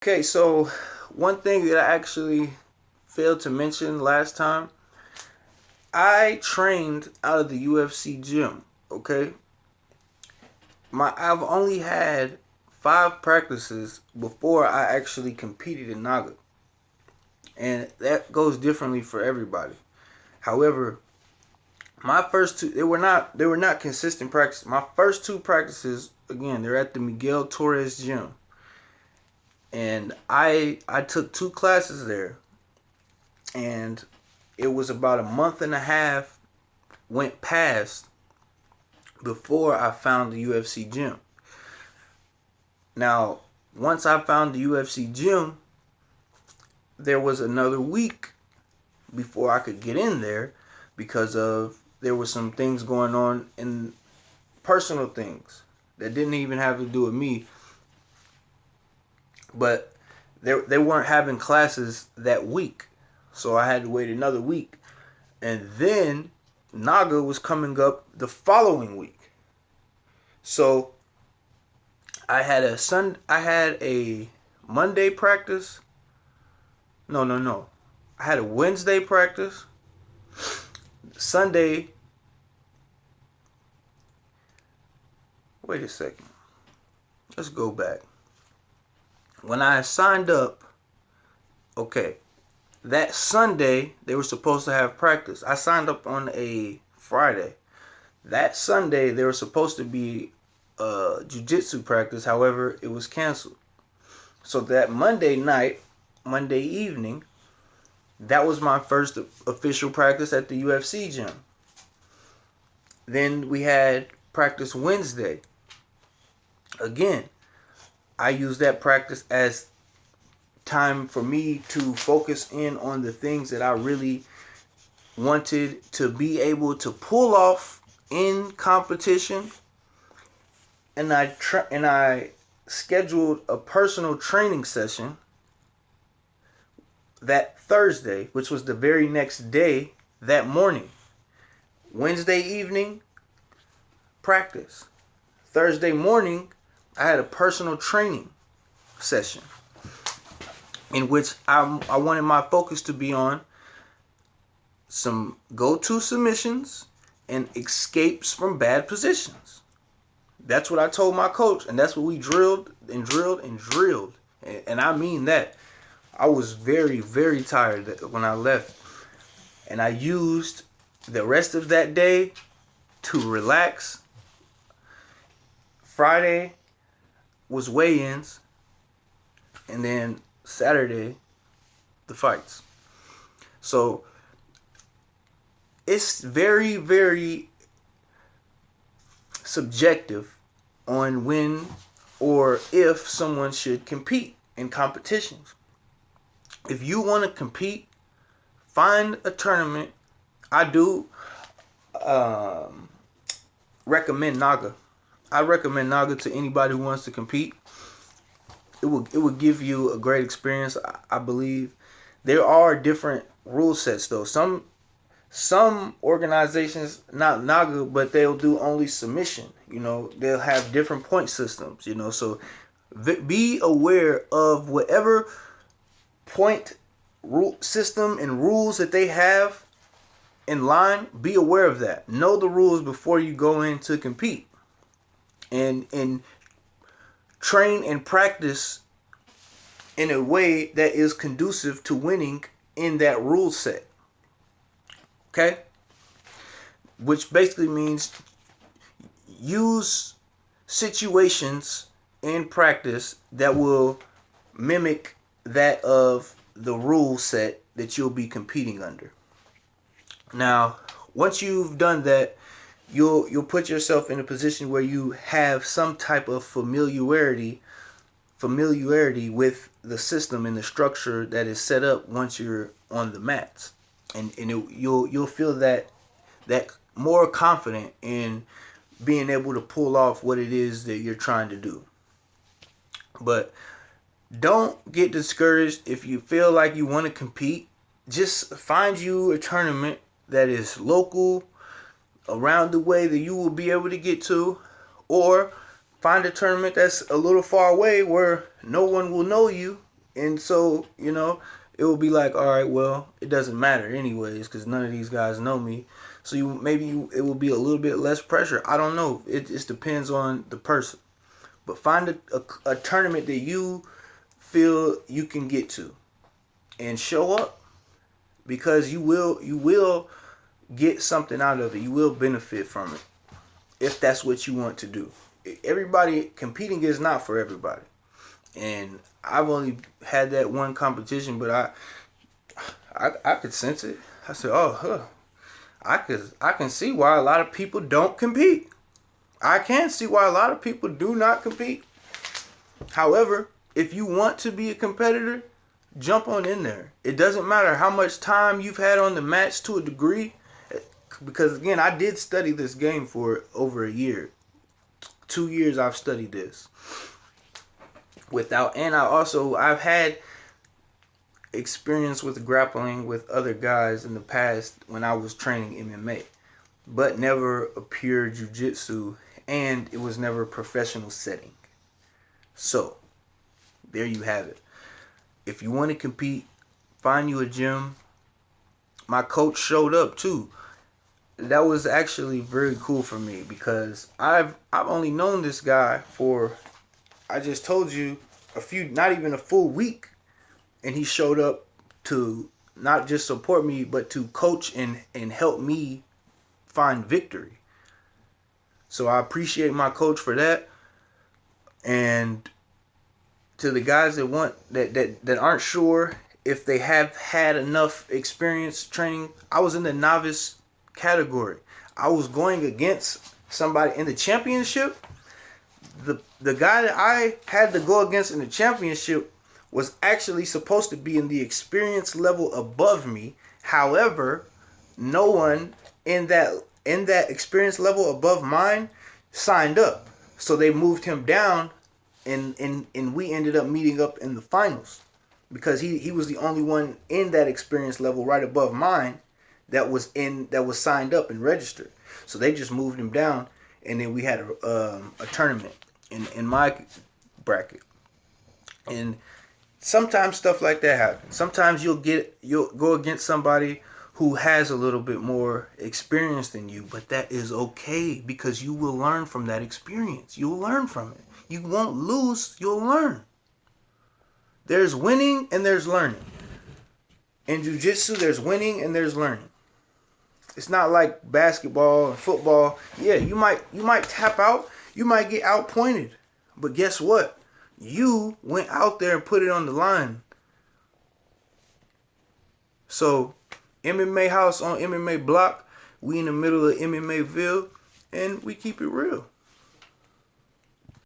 Okay, so one thing that I actually failed to mention last time, I trained out of the UFC gym. Okay, I've only had 5 practices before I actually competed in Naga, and that goes differently for everybody. However, my first two they were not consistent practices. My first 2 practices, again, they're at the Miguel Torres gym, and I took 2 classes there, and it was about a month and a half went past before I found the UFC gym. Now, once I found the UFC gym, there was another week before I could get in there because of there were some things going on in personal things that didn't even have to do with me, but they weren't having classes that week. So I had to wait another week. And then Naga was coming up the following week. So I had a Monday practice. No, no, no. I had a Wednesday practice. Sunday. Wait a second. Let's go back. When I signed up, okay, that Sunday they were supposed to have practice. I signed up on a Friday. That Sunday they were supposed to be Jiu-Jitsu practice. However, it was canceled. So that Monday evening, that was my first official practice at the UFC gym. Then we had practice Wednesday. Again, I used that practice as time for me to focus in on the things that I really wanted to be able to pull off in competition. And I scheduled a personal training session that Thursday, which was the very next day, that morning. Wednesday evening, practice. Thursday morning, I had a personal training session in which I wanted my focus to be on some go-to submissions and escapes from bad positions. That's what I told my coach, and that's what we drilled and drilled and drilled. And I mean that. I was very, very tired when I left. And I used the rest of that day to relax. Friday was weigh-ins, and then Saturday, the fights. So it's very, very subjective on when or if someone should compete in competitions. If you want to compete, find a tournament. I do recommend Naga. I recommend Naga to anybody who wants to compete. It will give you a great experience, I believe. There are different rule sets though. Some organizations, not Naga, but they'll do only submission. They'll have different point systems. So be aware of whatever point rule system and rules that they have in line. Be aware of that. Know the rules before you go in to compete, and train and practice in a way that is conducive to winning in that rule set. Okay? Which basically means use situations in practice that will mimic that of the rule set that you'll be competing under. Now, once you've done that, you'll put yourself in a position where you have some type of familiarity with the system and the structure that is set up once you're on the mats, and you'll feel that more confident in being able to pull off what it is that you're trying to do. But don't get discouraged if you feel like you want to compete. Just find you a tournament that is local, around the way that you will be able to get to, or find a tournament that's a little far away where no one will know you, And so, it will be like, all right, well, it doesn't matter anyways because none of these guys know me. So it will be a little bit less pressure. I don't know. It just depends on the person. But find a tournament that you feel you can get to and show up, because you will get something out of it. You will benefit from it if that's what you want to do. Everybody competing is not for everybody. And I've only had that one competition, but I could sense it. I said, "Oh, I can see why a lot of people don't compete. I can see why a lot of people do not compete. However, if you want to be a competitor, jump on in there. It doesn't matter how much time you've had on the mats to a degree, because again, I did study this game for over a year. 2 years I've studied this. I've had experience with grappling with other guys in the past when I was training MMA, but never a pure jiu-jitsu, and it was never a professional setting. So, there you have it. If you want to compete, find you a gym. My coach showed up too. That was actually very cool for me because I've only known this guy for, I just told you, not even a full week, and he showed up to not just support me but to coach and help me find victory. So I appreciate my coach for that. And to the guys that aren't sure if they have had enough experience training, I was in the novice category. I was going against somebody in the championship. The guy that I had to go against in the championship was actually supposed to be in the experience level above me. However, no one in that experience level above mine signed up. So they moved him down, and we ended up meeting up in the finals because he was the only one in that experience level right above mine that was signed up and registered. So they just moved him down, and then we had a tournament in my bracket. And sometimes stuff like that happens. Sometimes you'll go against somebody who has a little bit more experience than you, but that is okay because you will learn from that experience. You'll learn from it. You won't lose, you'll learn. There's winning and there's learning. In jiu-jitsu, there's winning and there's learning. It's not like basketball and football. Yeah, you might tap out, you might get outpointed. But guess what? You went out there and put it on the line. So, MMA House on MMA Block, we in the middle of MMAville, and we keep it real.